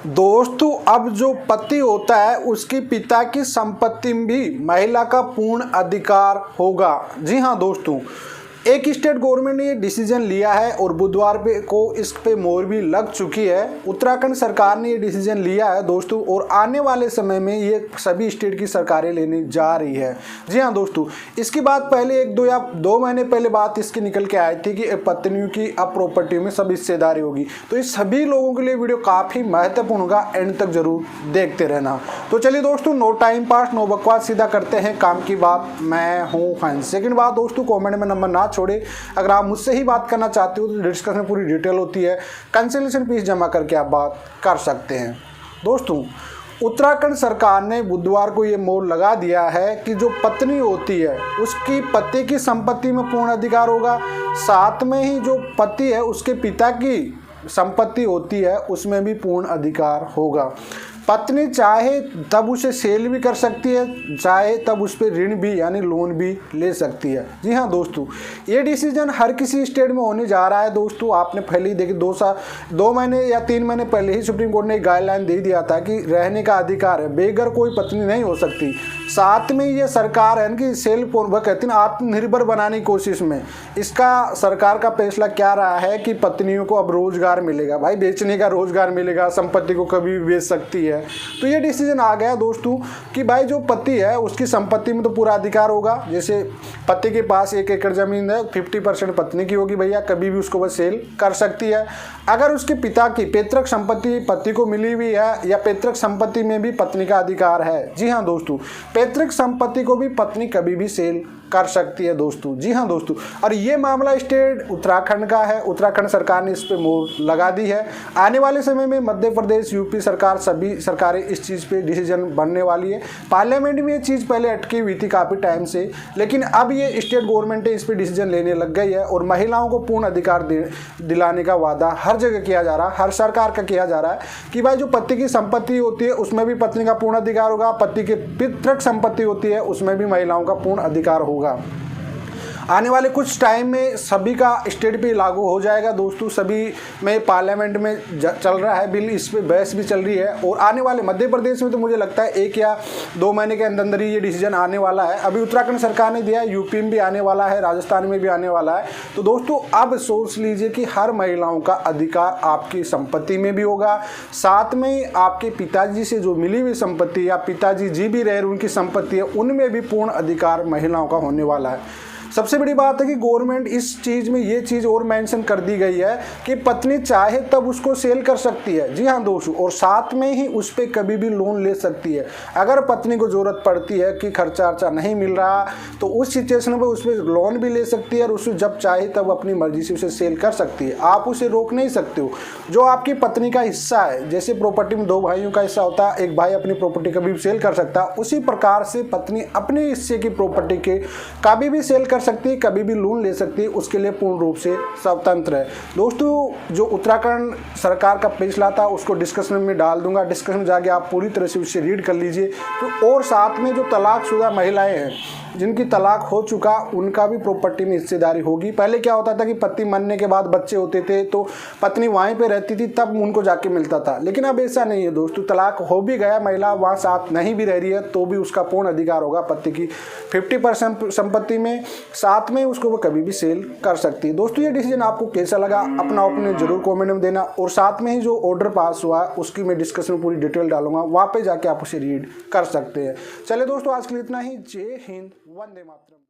दोस्तों, अब जो पति होता है उसकी पिता की संपत्ति में भी महिला का पूर्ण अधिकार होगा। जी हाँ दोस्तों, एक स्टेट गवर्नमेंट ने ये डिसीजन लिया है और बुधवार को इस पे मोहर भी लग चुकी है। उत्तराखंड सरकार ने ये डिसीजन लिया है दोस्तों, और आने वाले समय में ये सभी स्टेट की सरकारें लेने जा रही है। जी हाँ दोस्तों, इसकी बात पहले 1-2 महीने पहले बात इसकी निकल के आई थी कि पत्नियों की अब प्रॉपर्टी में सब हिस्सेदारी होगी। तो इस सभी लोगों के लिए वीडियो काफ़ी महत्वपूर्ण होगा, एंड तक जरूर देखते रहना। तो चलिए दोस्तों, नो टाइम पास नो बकवास, सीधा करते हैं काम की बात। मैं हूँ हंस। सेकंड बात दोस्तों, कमेंट में नंबर ना छोड़े। अगर आप मुझसे ही बात करना चाहते हो तो डिस्कशन में पूरी डिटेल होती है, कंसल्टेशन फीस जमा करके आप बात कर सकते हैं। दोस्तों, उत्तराखंड सरकार ने बुधवार को ये मोहर लगा दिया है कि जो पत्नी होती है उसकी पति की संपत्ति में पूर्ण अधिकार होगा। साथ में ही जो पति है उसके पिता की संपत्ति होती है उसमें भी पूर्ण अधिकार होगा। पत्नी चाहे तब उसे सेल भी कर सकती है, चाहे तब उस पर ऋण भी यानी लोन भी ले सकती है। जी हाँ दोस्तों, ये डिसीजन हर किसी स्टेट में होने जा रहा है। दोस्तों, आपने पहले ही देखी 2 महीने या 3 महीने पहले ही सुप्रीम कोर्ट ने एक गाइडलाइन दे दिया था कि रहने का अधिकार है, बेघर कोई पत्नी नहीं हो सकती। साथ में ये सरकार है कि सेल्फ कहती है आत्मनिर्भर बनाने की कोशिश में इसका सरकार का फैसला क्या रहा है कि पत्नियों को अब रोजगार मिलेगा। भाई, बेचने का रोजगार मिलेगा, संपत्ति को कभी भी बेच सकती है। तो ये डिसीजन आ गया दोस्तों कि भाई जो पति है उसकी संपत्ति में तो पूरा अधिकार होगा। जैसे पति के पास 1 एकड़ जमीन है, 50% पत्नी की होगी भैया, कभी भी उसको वह सेल कर सकती है। अगर उसके पिता की पैतृक संपत्ति पति को मिली हुई है या पैतृक संपत्ति में भी पत्नी का अधिकार है। जी हाँ दोस्तों, पैतृक संपत्ति को भी पत्नी कभी भी सेल कर सकती है दोस्तों। जी हाँ दोस्तों, और ये मामला स्टेट उत्तराखंड का है। उत्तराखंड सरकार ने इस पे मोहर लगा दी है। आने वाले समय में मध्य प्रदेश, यूपी सरकार, सभी सरकारें इस चीज़ पे डिसीजन बनने वाली है। पार्लियामेंट में ये चीज़ पहले अटकी हुई थी काफ़ी टाइम से, लेकिन अब ये स्टेट गवर्नमेंट इस पे डिसीजन लेने लग गई है और महिलाओं को पूर्ण अधिकार दिलाने का वादा हर जगह किया जा रहा है, हर सरकार का किया जा रहा है कि भाई जो पति की संपत्ति होती है उसमें भी पत्नी का पूर्ण अधिकार होगा, पति की पितृक संपत्ति होती है उसमें भी महिलाओं का पूर्ण अधिकार होगा। आने वाले कुछ टाइम में सभी का स्टेट पे लागू हो जाएगा दोस्तों। सभी में पार्लियामेंट में चल रहा है बिल, इस पे बहस भी चल रही है। और आने वाले मध्य प्रदेश में तो मुझे लगता है 1 या 2 महीने के अंदर ही ये डिसीजन आने वाला है। अभी उत्तराखंड सरकार ने दिया है, यूपी में भी आने वाला है, राजस्थान में भी आने वाला है। तो दोस्तों, अब सोच लीजिए कि हर महिलाओं का अधिकार आपकी संपत्ति में भी होगा। साथ में आपके पिताजी से जो मिली हुई संपत्ति या पिताजी जी भी रहे उनकी संपत्ति है उनमें भी पूर्ण अधिकार महिलाओं का होने वाला है। सबसे बड़ी बात है कि गवर्नमेंट इस चीज़ में ये चीज़ और मेंशन कर दी गई है कि पत्नी चाहे तब उसको सेल कर सकती है। जी हाँ दोस्तों, और साथ में ही उस पर कभी भी लोन ले सकती है। अगर पत्नी को ज़रूरत पड़ती है कि खर्चा अर्चा नहीं मिल रहा तो उस सिचुएशन में उस पर लोन भी ले सकती है और उसे जब चाहे तब अपनी मर्जी से उसे सेल कर सकती है। आप उसे रोक नहीं सकते हो। जो आपकी पत्नी का हिस्सा है, जैसे प्रॉपर्टी में 2 भाइयों का हिस्सा होता है, एक भाई अपनी प्रॉपर्टी कभी भी सेल कर सकता है, उसी प्रकार से पत्नी अपने हिस्से की प्रॉपर्टी के कभी भी सेल सकती है, कभी भी लोन ले सकती है, उसके लिए पूर्ण रूप से स्वतंत्र है। दोस्तों, जो उत्तराखंड सरकार का फैसला था उसको डिस्कशन में डाल दूंगा, डिस्कशन में जाके आप पूरी तरह से उसे रीड कर लीजिए। तो और साथ में जो तलाकशुदा महिलाएं हैं जिनकी तलाक हो चुका उनका भी प्रॉपर्टी में हिस्सेदारी होगी। पहले क्या होता था कि पति मरने के बाद बच्चे होते थे तो पत्नी वहीं पे रहती थी, तब उनको जाके मिलता था, लेकिन अब ऐसा नहीं है दोस्तों। तलाक हो भी गया, महिला वहाँ साथ नहीं भी रह रही है तो भी उसका पूर्ण अधिकार होगा पति की 50% संपत्ति में। साथ में उसको वो कभी भी सेल कर सकती है। दोस्तों, ये डिसीजन आपको कैसा लगा अपना ओपिनियन जरूर कमेंट में देना, और साथ में ही जो ऑर्डर पास हुआ उसकी मैं डिस्कशन में पूरी डिटेल डालूंगा, वहाँ पे जाके आप उसे रीड कर सकते हैं। चलिए दोस्तों, आज के लिए इतना ही। जय हिंद, वंदे मातरम।